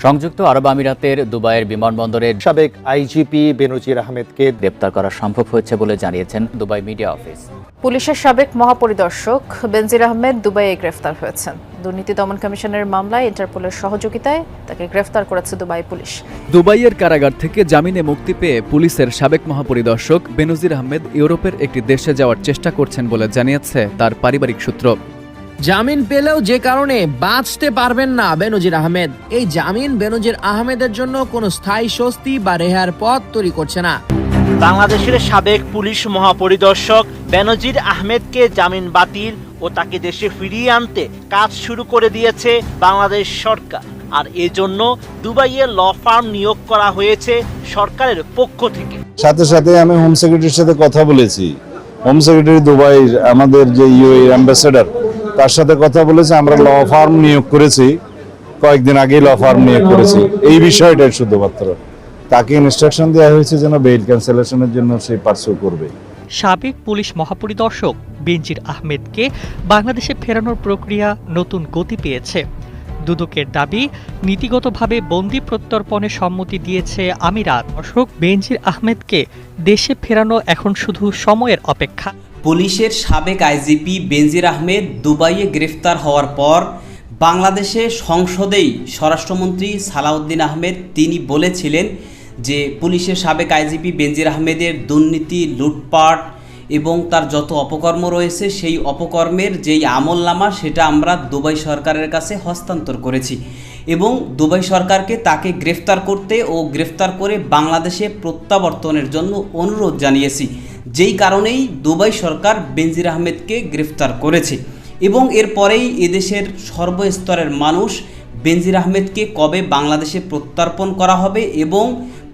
সংযুক্ত আরব আমিরাতের দুবাইয়ের বিমানবন্দরের সাবেক আইজিপি বেনজির আহমেদকে গ্রেপ্তার করা সম্ভব হয়েছে বলে জানিয়েছেন দুবাই মিডিয়া অফিস। পুলিশের সাবেক মহাপরিদর্শক বেনজির আহমেদ দুবাইয়ে গ্রেফতার হয়েছেন। দুর্নীতি দমন কমিশনের মামলায় ইন্টারপোলের সহযোগিতায় তাকে গ্রেফতার করেছে দুবাই পুলিশ। দুবাইয়ের কারাগার থেকে জামিনে মুক্তি পেয়ে পুলিশের সাবেক মহাপরিদর্শক বেনজির আহমেদ ইউরোপের একটি দেশে যাওয়ার চেষ্টা করছেন বলে জানিয়েছে তার পারিবারিক সূত্র। জামিন পেলেও যে কারণে বাঁচতে পারবেন না বেনজির আহমেদ, এই জামিন বেনজির আহমেদের জন্য কোনো স্থায়ী স্বস্তি বা রেহার পথ তৈরি করছে না। বাংলাদেশের সাবেক পুলিশ মহাপরিদর্শক বেনজির আহমেদকে জামিন বাতিল ও তাকে দেশে ফিরিয়ে আনতে কাজ শুরু করে দিয়েছে বাংলাদেশ সরকার। আর এজন্য দুবাইয়ে ল ফার্ম নিয়োগ করা হয়েছে সরকারের পক্ষ থেকে। সাথে সাথে আমি হোম সেক্রেটারির সাথে কথা বলেছি। হোম সেক্রেটারি দুবাইয়ের আমাদের যে ইউএই অ্যাম্বাসেডর, তার সাথে কথা বলেছে। আমরা ল ফার্ম নিয়োগ করেছি, কয়েকদিন আগেই ল ফার্ম নিয়োগ করেছি। এই বিষয়টাই শুধুমাত্র তাকে ইনস্ট্রাকশন দেওয়া হয়েছে যেন বেইল ক্যান্সেলেশনের জন্য সে পার্সু করবে। সাবেক পুলিশ মহাপরিদর্শক বেনজির আহমেদকে বাংলাদেশে ফেরানোর প্রক্রিয়া নতুন গতি পেয়েছে। দুদকের দাবি, নীতিগতভাবে বন্দি প্রত্যর্পণে সম্মতি দিয়েছে আমিরাত। দর্শক, বেনজির আহমেদকে দেশে ফেরানো এখন শুধু সময়ের অপেক্ষা। পুলিশের সাবেক আইজিপি বেনজির আহমেদ দুবাইয়ে গ্রেফতার হওয়ার পর বাংলাদেশে সংসদেই স্বরাষ্ট্রমন্ত্রী সালাউদ্দিন আহমেদ তিনি বলেছিলেন যে পুলিশের সাবেক আইজিপি বেনজির আহমেদের দুর্নীতি, লুটপাট এবং তার যত অপকর্ম রয়েছে সেই অপকর্মের যেই আমলনামা সেটা আমরা দুবাই সরকারের কাছে হস্তান্তর করেছি এবং দুবাই সরকারকে তাকে গ্রেফতার করতে ও গ্রেফতার করে বাংলাদেশে প্রত্যাবর্তনের জন্য অনুরোধ জানিয়েছি, যেই কারণেই দুবাই সরকার বেনজির আহমেদকে গ্রেফতার করেছে। এবং এরপরেই এদেশের সর্বস্তরের মানুষ বেনজির আহমেদকে কবে বাংলাদেশে প্রত্যর্পণ করা হবে এবং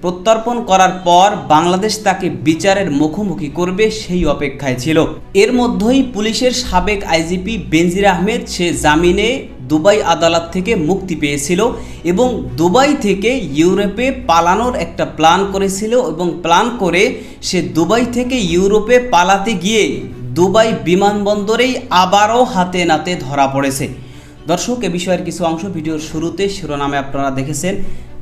প্রত্যর্পণ করার পর বাংলাদেশ তাকে বিচারের মুখোমুখি করবে সেই অপেক্ষায় ছিল। এর মধ্যেই পুলিশের সাবেক আইজিপি বেনজির আহমেদ সে জামিনে দুবাই আদালত থেকে মুক্তি পেয়েছিল এবং দুবাই থেকে ইউরোপে পালানোর একটা প্ল্যান করেছিল এবং প্ল্যান করে সে দুবাই থেকে ইউরোপে পালাতে গিয়ে দুবাই বিমানবন্দরেই আবারও হাতে নাতে ধরা পড়েছে। দর্শক, এ বিষয়ের কিছু অংশ ভিডিওর শুরুতে শিরোনামে আপনারা দেখেছেন,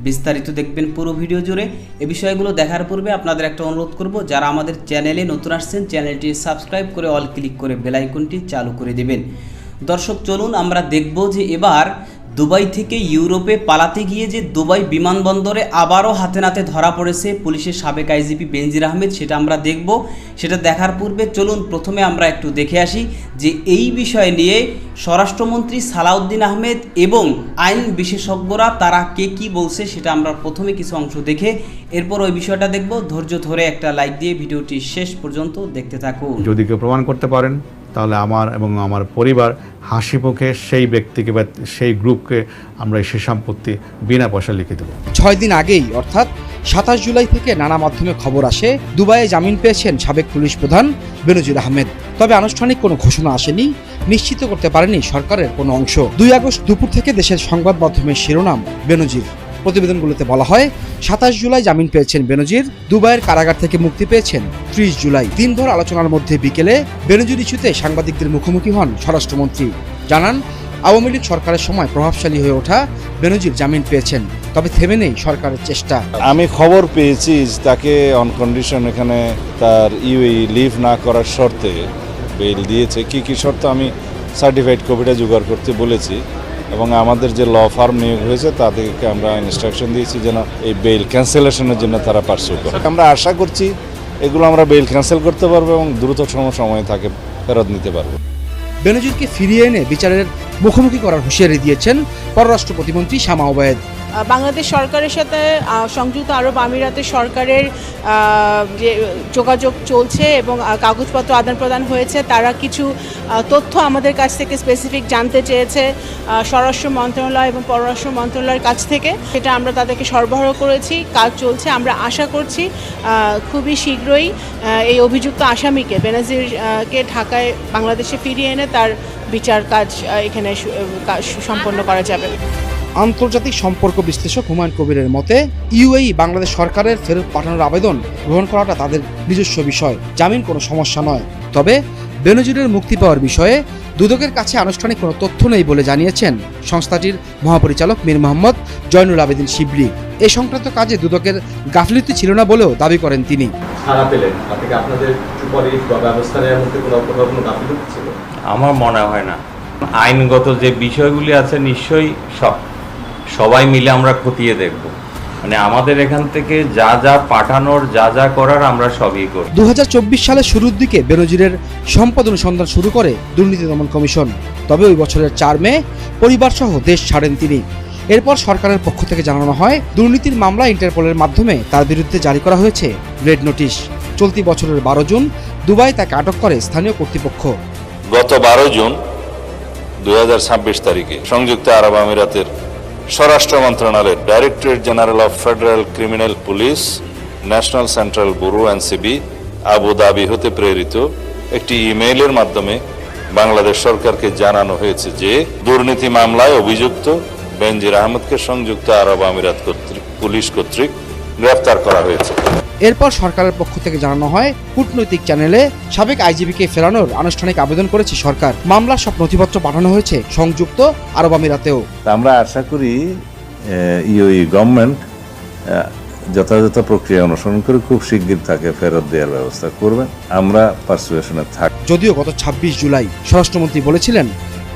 বিস্তারিত দেখবেন পুরো ভিডিও জুড়ে। এ বিষয়গুলো দেখার পূর্বে আপনাদের একটা অনুরোধ করব, যারা আমাদের চ্যানেলে নতুন আসছেন চ্যানেলটি সাবস্ক্রাইব করে অল ক্লিক করে বেল আইকনটি চালু করে দেবেন। দর্শক, চলুন আমরা দেখব যে এবার দুবাই থেকে ইউরোপে পালাতে গিয়ে যে দুবাই বিমানবন্দরে আবারও হাতে নাতে ধরা পড়েছে পুলিশের সাবেক আইজিপি বেনজির আহমেদ, সেটা আমরা দেখব। সেটা দেখার পূর্বে চলুন প্রথমে আমরা একটু দেখে আসি যে এই বিষয় নিয়ে স্বরাষ্ট্রমন্ত্রী সালাউদ্দিন আহমেদ এবং আইন বিশেষজ্ঞরা তারা কে কী বলছে সেটা আমরা প্রথমে কিছু অংশ দেখে এরপর ওই বিষয়টা দেখব। ধৈর্য ধরে একটা লাইক দিয়ে ভিডিওটি শেষ পর্যন্ত দেখতে থাকুন। যদি কেউ প্রমাণ করতে পারেন তাহলে আমার এবং আমার পরিবার হাসি মুখে সেই ব্যক্তিকে বা সেই গ্রুপকে আমরা সে সম্পত্তি বিনা পয়সা লিখে দেব। 6 দিন আগেই অর্থাৎ 27 জুলাই থেকে নানা মাধ্যমে খবর আসে দুবাইয়ে জামিন পেয়েছেন সাবেক পুলিশ প্রধান বেনজির আহমেদ। তবে আনুষ্ঠানিক কোনো ঘোষণা আসেনি, নিশ্চিত করতে পারেনি সরকারের কোনো অংশ। 2 আগস্ট দুপুর থেকে দেশের সংবাদ মাধ্যমের শিরোনাম বেনজির। প্রতিবেদনগুলোতে বলা হয় 27 জুলাই জামিন পেয়েছেন বেনজির, দুবাইয়ের কারাগার থেকে মুক্তি পেয়েছেন 30 জুলাই। দিনভর আলোচনার মধ্যে বিকেলে বেনজির ইস্যুতে সাংবাদিকদের মুখোমুখি হন স্বরাষ্ট্রমন্ত্রী। জানান, আওয়ামী লীগ সরকারের সময় প্রভাবশালী হয়ে ওঠা বেনজির জামিন পেয়েছেন, তবে থেমে নেই সরকারের চেষ্টা। আমি খবর পেয়েছি তাকে অন কন্ডিশন এখানে তার ইউএই লিভ না করার শর্তে বেইল দিয়েছে। কি শর্ত আমি সার্টিফাইড কপিটা জোগাড় করতে বলেছি এবং আমাদের যে ল ফার্ম নিয়োগ হয়েছে তাদেরকে আমরা ইনস্ট্রাকশন দিয়েছি যেন এই বেইল ক্যান্সেলেশনের জন্য তারা পার্সু করে। আমরা আশা করছি এগুলো আমরা বেইল ক্যান্সেল করতে পারবো এবং দ্রুততম সময়ে তাকে ফেরত নিতে পারবো। বেনজিরকে ফিরিয়ে এনে বিচারের মুখোমুখি করার হুঁশিয়ারি দিয়েছেন পররাষ্ট্র প্রতিমন্ত্রী শামা ওবায়েদ। বাংলাদেশ সরকারের সাথে সংযুক্ত আরব আমিরাতের সরকারের যে যোগাযোগ চলছে এবং কাগজপত্র আদান প্রদান হয়েছে, তারা কিছু তথ্য আমাদের কাছ থেকে স্পেসিফিক জানতে চেয়েছে স্বরাষ্ট্র মন্ত্রণালয় এবং পররাষ্ট্র মন্ত্রণালয়ের কাছ থেকে। সেটা আমরা তাদেরকে সরবরাহ করেছি, কাজ চলছে। আমরা আশা করছি খুবই শীঘ্রই এই অভিযুক্ত আসামিকে বেনজিরকে ঢাকায় বাংলাদেশে ফিরিয়ে এনে তার বিচার কাজ এখানে সম্পন্ন করা যাবে। আন্তর্জাতিক সম্পর্ক বিশ্লেষক হুমায়ুন কবিরের মতে ইউএই বাংলাদেশ সরকারের ফেরত পাঠানোর আবেদন গ্রহণ করাটা তাদের নিজস্ব বিষয়, জামিন কোনো সমস্যা নয়। তবে বেনজিরের মুক্তি পাওয়ার বিষয়ে দুদকের কাছে আনুষ্ঠানিক কোনো তথ্য নেই বলে জানিয়েছেন সংস্থাটির মহাপরিচালক মীর মোহাম্মদ জয়নুল আবেদিন শিবলি। এ সংক্রান্ত কাজে দুদকের গাফিলতি ছিল না বলেও দাবি করেন তিনি। আমার মনে হয় না। আইনগত যে বিষয়গুলি আছে নিশ্চয়ই সবাই মিলে আমরা খতিয়ে দেখব। মানে আমাদের এখান থেকে যা যা পাঠানোর, যা যা করার আমরা সবই করি। 2024 সালের শুরুর দিকে বেনজিরের সম্পদ অনুসন্ধান শুরু করে দুর্নীতি দমন কমিশন। তবে ওই বছরের 4 মে পরিবারসহ দেশ ছাড়েন তিনি। এরপর সরকারের পক্ষ থেকে জানানো হয় দুর্নীতির মামলা ইন্টারপোলের মাধ্যমে তার বিরুদ্ধে জারি করা হয়েছে রেড নোটিশ। চলতি বছরের 12 জুন দুবাই তাকে আটক করে স্থানীয় কর্তৃপক্ষ। গত 12 জুন 2026 তারিখে সংযুক্ত আরব আমিরাতের স্বরাষ্ট্র মন্ত্রণালয়ের directorate general of federal criminal police, national central bureau NCB, Abu Dhabi হতে প্রেরিত একটি ইমেইলের মাধ্যমে বাংলাদেশ সরকারকে জানানো হয়েছে যে দুর্নীতি মামলায় অভিযুক্ত বেনজির আহমেদকে সংযুক্ত আরব আমিরাত পুলিশ কর্তৃক গ্রেফতার করা হয়েছে। এরপর সরকারের পক্ষ থেকে জানানো হয় কূটনৈতিক চ্যানেলে সাবেক আইজিপিকে ফেরানোর আনুষ্ঠানিক আবেদন করেছে সরকার। মামলার সব নথিপত্র পাঠানো হয়েছে সংযুক্ত আরব আমিরাতেও। আমরা আশা করি ইউএই গভর্নমেন্ট যথাযথ প্রক্রিয়া অনুসরণ করে খুব শিগগির তাকে ফেরত দেওয়ার ব্যবস্থা করবেন। আমরা পারসুয়েশনে থাকি। যদিও গত 26 জুলাই স্বরাষ্ট্রমন্ত্রী বলেছিলেন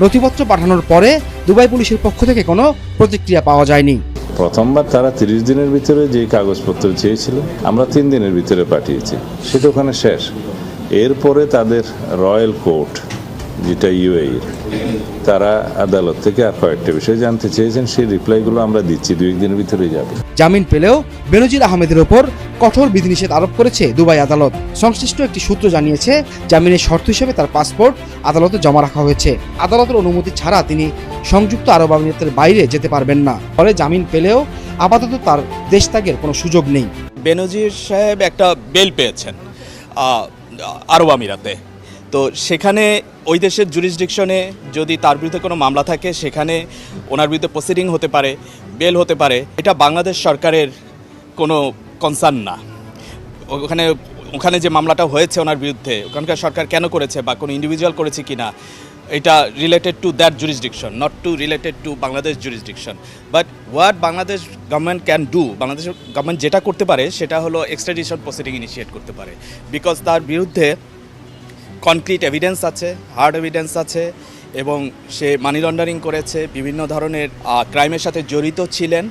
নথিপত্র পাঠানোর পরে দুবাই পুলিশের পক্ষ থেকে কোনো প্রতিক্রিয়া পাওয়া যায়নি। প্রথমবার তারা 30 দিনের ভিতরে যে কাগজপত্র চেয়েছিল আমরা 3 দিনের ভিতরে পাঠিয়েছি, সেটা ওখানে শেষ। এরপরে তাদের রয়্যাল কোর্ট যেটা ইউএই, তারা আদালত থেকে আর কয়েকটা বিষয় জানতে চেয়েছেন, সেই রিপ্লাইগুলো আমরা দিচ্ছি, 2-1 দিনের ভিতরে যাবে। জামিন পেলেও বেনজির আহমেদের ওপর কঠোর বিধিনিষেধ আরোপ করেছে দুবাই আদালত। সংশ্লিষ্ট একটি সূত্র জানিয়েছে জামিনের শর্ত হিসেবে তার পাসপোর্ট আদালতে জমা রাখা হয়েছে। আদালতের অনুমতি ছাড়া তিনি সংযুক্ত আরব আমিরাতের বাইরে যেতে পারবেন না। ফলে জামিন পেলেও আপাতত তার দেশ ত্যাগের কোনো সুযোগ নেই। বেনজির সাহেব একটা বেল পেয়েছেন আরব আমিরাতে, তো সেখানে ওই দেশের জুরিসডিকশনে যদি তার বিরুদ্ধে কোনো মামলা থাকে সেখানে ওনার বিরুদ্ধে প্রসিডিং হতে পারে, বেল হতে পারে। এটা বাংলাদেশ সরকারের কোনো কনসার্ন না। ওখানে যে মামলাটা হয়েছে ওনার বিরুদ্ধে, ওখানকার সরকার কেন করেছে বা কোনো ইন্ডিভিজুয়াল করেছে কিনা, এটা related to that jurisdiction, not to related to Bangladesh jurisdiction. But what Bangladesh government can do, Bangladesh government যেটা করতে পারে সেটা হলো এক্সট্রাডিশন প্রসিডিং ইনিশিয়েট করতে পারে। বিকজ তার বিরুদ্ধে কনক্রিট এভিডেন্স আছে, হার্ড এভিডেন্স আছে, এবং সে মানি লন্ডারিং করেছে, বিভিন্ন ধরনের ক্রাইমের সাথে জড়িত ছিলেন।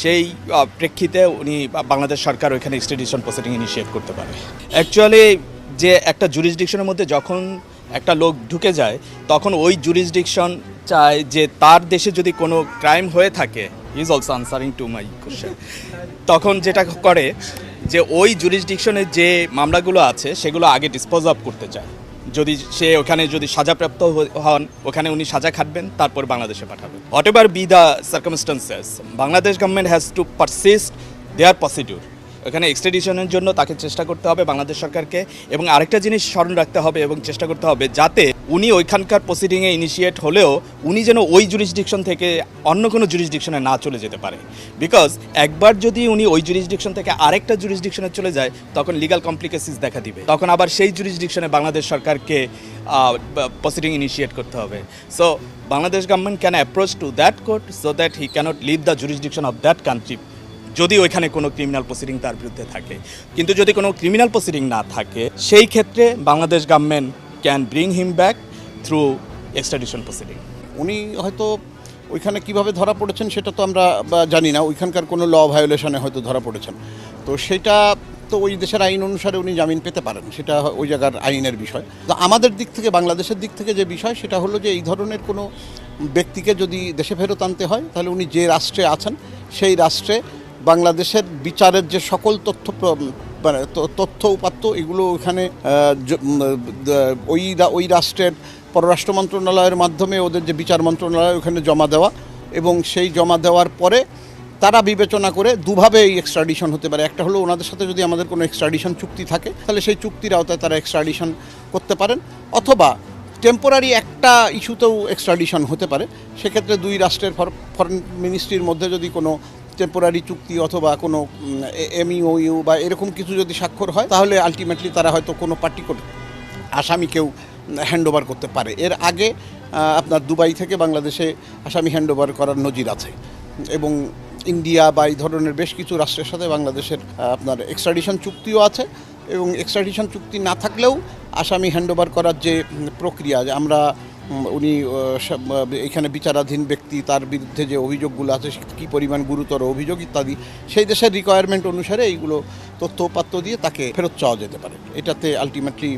সেই প্রেক্ষিতে উনি বাংলাদেশ সরকার ওইখানে এক্সট্রাডিশন প্রসিডিং ইনিশিয়েট করতে পারে। অ্যাকচুয়ালি যে একটা জুরিসডিকশনের মধ্যে যখন একটা লোক ঢুকে যায়, তখন ওই জুরিসডিকশন চায় যে তার দেশে যদি কোনো ক্রাইম হয়ে থাকে, he is also answering to my question, তখন যেটা করে যে ওই জুরিসডিকশনের যে মামলাগুলো আছে সেগুলো আগে ডিসপোজ অফ করতে চায়। যদি সে ওখানে যদি সাজাপ্রাপ্ত হন, ওখানে উনি সাজা খাটবেন, তারপর বাংলাদেশে পাঠাবেন। Whatever be the circumstances, Bangladesh government has to persist their procedure. এখানে এক্সট্রাডিশনের জন্য তাকে চেষ্টা করতে হবে বাংলাদেশ সরকারকে। এবং আরেকটা জিনিস স্মরণ রাখতে হবে এবং চেষ্টা করতে হবে যাতে উনি ওইখানকার প্রসিডিংয়ে ইনিশিয়েট হলেও উনি যেন ওই জুরিসডিকশন থেকে অন্য কোনো জুরিসডিকশনে না চলে যেতে পারে। বিকজ একবার যদি উনি ওই জুরিসডিকশন থেকে আরেকটা জুরিসডিকশনে চলে যায়, তখন লিগাল কমপ্লিকেশনস দেখা দিবে, তখন আবার সেই জুরিসডিকশনে বাংলাদেশ সরকারকে প্রসিডিং ইনিশিয়েট করতে হবে। So Bangladesh government can approach to that court so that he can't leave the jurisdiction of that country, যদি ওইখানে কোনো ক্রিমিনাল প্রসিডিং তার বিরুদ্ধে থাকে। কিন্তু যদি কোনো ক্রিমিনাল প্রসিডিং না থাকে, সেই ক্ষেত্রে Bangladesh government can bring him back through extradition proceeding. উনি হয়তো ওইখানে কিভাবে ধরা পড়েছেন সেটা তো আমরা জানি না, ওইখানকার কোনো ল ভায়োলেশনে হয়তো ধরা পড়েছেন, তো সেটা তো ওই দেশের আইন অনুসারে উনি জামিন পেতে পারেন, সেটা ওই জায়গার আইনের বিষয়। তো আমাদের দিক থেকে, বাংলাদেশের দিক থেকে যে বিষয় সেটা হলো যে এই ধরনের কোনো ব্যক্তিকে যদি দেশে ফেরত আনতে হয়, তাহলে উনি যে রাষ্ট্রে আছেন সেই রাষ্ট্রে বাংলাদেশের বিচারের যে সকল তথ্য উপাত্ত এগুলো ওখানে ওই রাষ্ট্রের পররাষ্ট্র মন্ত্রণালয়ের মাধ্যমে ওদের যে বিচার মন্ত্রণালয় ওখানে জমা দেওয়া, এবং সেই জমা দেওয়ার পরে তারা বিবেচনা করে দুভাবে এই এক্সট্রাডিশন হতে পারে। একটা হলো ওনাদের সাথে যদি আমাদের কোনো এক্সট্রাডিশন চুক্তি থাকে, তাহলে সেই চুক্তির আওতায় তারা এক্সট্রাডিশন করতে পারেন, অথবা টেম্পোরারি একটা ইস্যুতেও এক্সট্রাডিশন হতে পারে। সেক্ষেত্রে দুই রাষ্ট্রের ফরেন মিনিস্ট্রির মধ্যে যদি কোনো টেম্পোরারি চুক্তি অথবা কোনো MOU বা এরকম কিছু যদি স্বাক্ষর হয়, তাহলে আলটিমেটলি তারা হয়তো কোনো পার্টিকুলার আসামিকেও হ্যান্ডওভার করতে পারে। এর আগে আপনার দুবাই থেকে বাংলাদেশে আসামি হ্যান্ডওভার করার নজির আছে এবং ইন্ডিয়া বা এই ধরনের বেশ কিছু রাষ্ট্রের সাথে বাংলাদেশের আপনার এক্সট্রাডিশন চুক্তিও আছে এবং এক্সট্রাডিশন চুক্তি না থাকলেও আসামি হ্যান্ডওভার করার যে প্রক্রিয়া, আমরা উনি এখানে বিচারাধীন ব্যক্তি, তার বিরুদ্ধে যে অভিযোগগুলো আছে কী পরিমাণ গুরুতর অভিযোগ ইত্যাদি, সেই দেশের রিকোয়ারমেন্ট অনুসারে এইগুলো তথ্যপাত্র দিয়ে তাকে ফেরত চাওয়া যেতে পারে। এটাতে আলটিমেটলি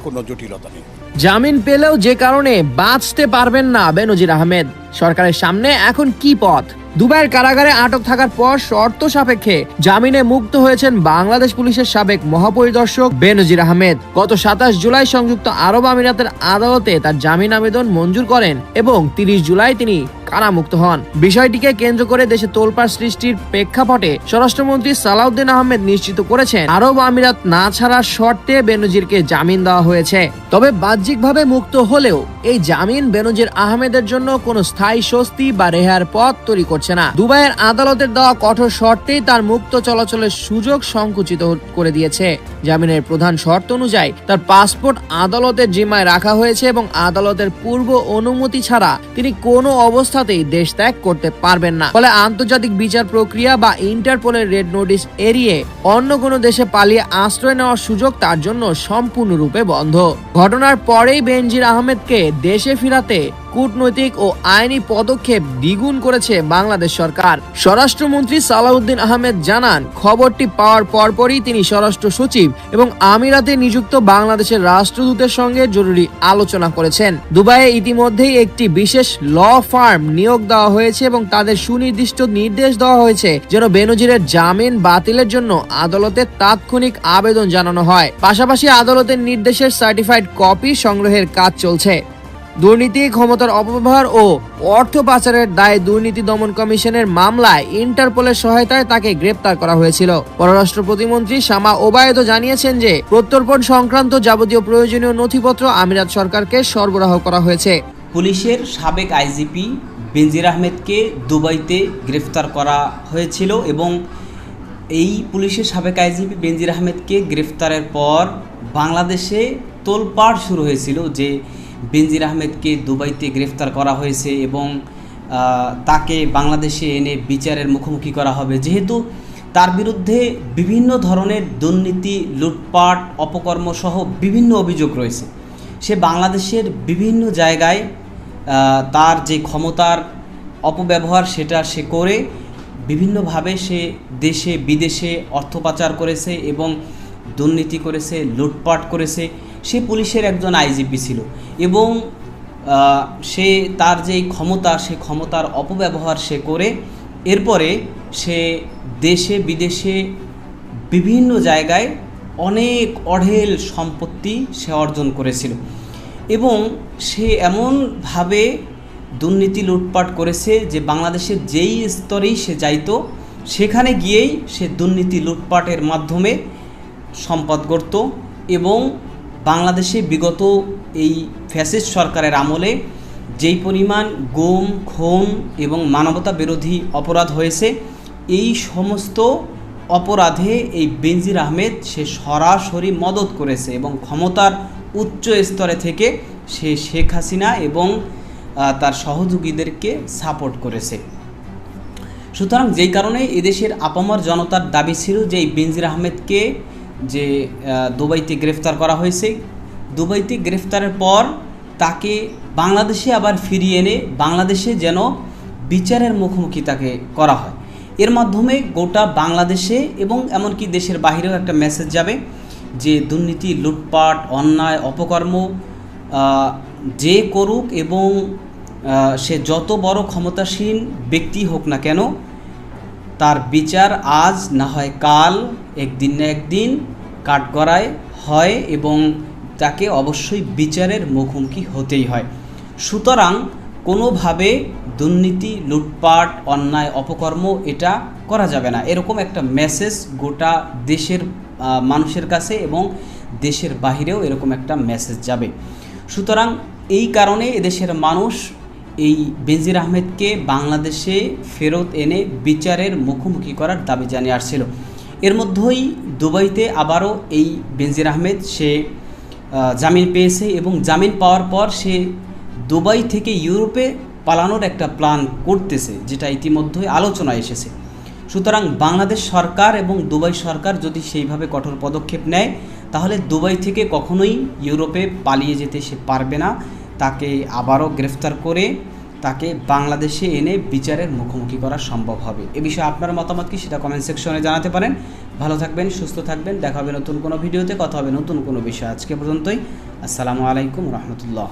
কোনো জটিলতা নেই। জামিন পেলেও যে কারণে বাঁচতে পারবেন না বেনজির আহমেদ, সরকারের সামনে এখন কি পথ? দুবাইয়ের কারাগারে আটক থাকার পর শর্ত সাপেক্ষে জামিনে মুক্ত হয়েছেন বাংলাদেশ পুলিশের সাবেক মহাপরিদর্শক বেনজির আহমেদ। গত 27 জুলাই সংযুক্ত আরব আমিরাতের আদালতে তার জামিন আবেদন মঞ্জুর করেন এবং 30 জুলাই তিনি কারামুক্ত হন। বিষয়টিকে কেন্দ্র করে দেশে তোলপাড় সৃষ্টির প্রেক্ষাপটে স্বরাষ্ট্রমন্ত্রী সালাউদ্দিন আহমেদ নিশ্চিত করেছেন আরব আমিরাত না ছাড়ার শর্তে বেনজিরকে জামিন দেওয়া হয়েছে। তবে বাহ্যিকভাবে মুক্ত হলেও এই জামিন বেনজির আহমেদের জন্য কোনো স্থায়ী স্বস্তি বা রেহার পথ তৈরি করছে না। দুবাইয়ের আদালতের দেওয়া কঠোর শর্তেই তার মুক্ত চলাচলের সুযোগ সংকুচিত করে দিয়েছে। জামিনের প্রধান শর্ত অনুযায়ী তার পাসপোর্ট আদালতের জিম্মায় রাখা হয়েছে এবং আদালতের পূর্ব অনুমতি ছাড়া তিনি কোনো অবস্থাতেই দেশ ত্যাগ করতে পারবেন না। ফলে আন্তর্জাতিক বিচার প্রক্রিয়া বা ইন্টারপোলের রেড নোটিশ এড়িয়ে অন্য কোনো দেশে পালিয়ে আশ্রয় নেওয়ার সুযোগ তার জন্য সম্পূর্ণরূপে বন্ধ। ঘটনার পরেই বেনজির আহমেদকে দেশে ফিরাতে কূটনৈতিক ও আইনি পদক্ষেপ দ্বিগুণ করেছে বাংলাদেশ সরকার। স্বরাষ্ট্রমন্ত্রী সালাউদ্দিন আহমেদ জানান, খবরটি পাওয়ার পরপরই তিনি স্বরাষ্ট্র সচিব এবং আমিরাতে নিযুক্ত বাংলাদেশের রাষ্ট্রদূতের সঙ্গে জরুরি আলোচনা করেছেন। দুবাইয়ে ইতিমধ্যেই একটি বিশেষ ল ফার্ম নিয়োগ দেওয়া হয়েছে এবং তাদের সুনির্দিষ্ট নির্দেশ দেওয়া হয়েছে যেন বেনজিরের জামিন বাতিলের জন্য আদালতে তাৎক্ষণিক আবেদন জানানো হয়। পাশাপাশি আদালতের নির্দেশের সার্টিফাইড কপি সংগ্রহের কাজ চলছে। দুর্নীতি, ক্ষমতার অপব্যবহার ও অর্থ পাচারের দায়ে দুর্নীতি দমন কমিশনের মামলায় ইন্টারপোলের সহায়তায় তাকে গ্রেপ্তার করা হয়েছিল। পররাষ্ট্র প্রতিমন্ত্রী শামা ওবায়েদও জানিয়েছেন যে প্রত্যর্পণ সংক্রান্ত যাবতীয় প্রয়োজনীয় নথিপত্র আমিরাত সরকারকে সরবরাহ করা হয়েছে। পুলিশের সাবেক আইজিপি বেনজির আহমেদকে দুবাইতে গ্রেফতার করা হয়েছিল এবং এই পুলিশের সাবেক আইজিপি বেনজির আহমেদকে গ্রেফতারের পর বাংলাদেশে তোলপাড় শুরু হয়েছিল যে বেনজির আহমেদকে দুবাইতে গ্রেফতার করা হয়েছে এবং তাকে বাংলাদেশে এনে বিচারের মুখোমুখি করা হবে, যেহেতু তার বিরুদ্ধে বিভিন্ন ধরনের দুর্নীতি, লুটপাট, অপকর্ম সহ বিভিন্ন অভিযোগ রয়েছে। সে বাংলাদেশের বিভিন্ন জায়গায় তার যে ক্ষমতার অপব্যবহার সেটা সে করে বিভিন্নভাবে সে দেশে বিদেশে অর্থ পাচার করেছে এবং দুর্নীতি করেছে, লুটপাট করেছে। সে পুলিশের একজন আইজিপি ছিল এবং সে তার যে ক্ষমতা, সে ক্ষমতার অপব্যবহার সে করে এরপরে সে দেশে বিদেশে বিভিন্ন জায়গায় অনেক অঢেল সম্পত্তি সে অর্জন করেছিল এবং সে এমনভাবে দুর্নীতি লুটপাট করেছে যে বাংলাদেশের যেই স্তরেই সে যাইতো সেখানে গিয়েই সে দুর্নীতি লুটপাটের মাধ্যমে সম্পদ গড়ত এবং বাংলাদেশে বিগত এই ফ্যাসিস্ট সরকারের আমলে যেই পরিমাণ গুম, খুন এবং মানবতা বিরোধী অপরাধ হয়েছে, এই সমস্ত অপরাধে এই বেনজির আহমেদ সে সরাসরি মদত করেছে এবং ক্ষমতার উচ্চ স্তরে থেকে সে শেখ হাসিনা এবং তার সহযোগীদেরকে সাপোর্ট করেছে। সুতরাং যেই কারণে এদেশের আপামর জনতার দাবি ছিল যে এই বেনজির আহমেদকে যে দুবাইতে গ্রেফতার করা হয়েছে, দুবাইতে গ্রেফতারের পর তাকে বাংলাদেশে আবার ফিরিয়ে এনে বাংলাদেশে যেন বিচারের মুখোমুখি তাকে করা হয়। এর মাধ্যমে গোটা বাংলাদেশে এবং এমনকি দেশের বাইরেও একটা মেসেজ যাবে যে দুর্নীতি, লুটপাট, অন্যায়, অপকর্ম যে করুক এবং সে যত বড় ক্ষমতাসীন ব্যক্তি হোক না কেন, তার বিচার আজ না হয় কাল, একদিন না একদিন কাঠগড়ায় হয় এবং তাকে অবশ্যই বিচারের মুখোমুখি হতেই হয়। সুতরাং কোনোভাবে দুর্নীতি, লুটপাট, অন্যায়, অপকর্ম এটা করা যাবে না, এরকম একটা মেসেজ গোটা দেশের মানুষের কাছে এবং দেশের বাহিরেও এরকম একটা মেসেজ যাবে। সুতরাং এই কারণে এদেশের মানুষ এই বেনজির আহমেদকে বাংলাদেশে ফেরত এনে বিচারের মুখোমুখি করার দাবি জানিয়ে আসছিল। এর মধ্যেই দুবাইতে আবারও এই বেনজির আহমেদ সে জামিন পেয়েছে এবং জামিন পাওয়ার পর সে দুবাই থেকে ইউরোপে পালানোর একটা প্ল্যান করতেছে, যেটা ইতিমধ্যেই আলোচনায় এসেছে। সুতরাং বাংলাদেশ সরকার এবং দুবাই সরকার যদি সেইভাবে কঠোর পদক্ষেপ নেয় তাহলে দুবাই থেকে কখনোই ইউরোপে পালিয়ে যেতে সে পারবে না। তাকে আবারও গ্রেফতার করে তাকে বাংলাদেশে এনে বিচারের মুখোমুখি করা সম্ভব হবে। এ বিষয়ে আপনার মতামত কি সেটা কমেন্ট সেকশনে জানাতে পারেন। ভালো থাকবেন, সুস্থ থাকবেন, দেখা হবে নতুন কোনো ভিডিওতে, কথা হবে নতুন কোনো বিষয়। আজকে পর্যন্তই, আসসালামু আলাইকুম রহমতুল্লাহ।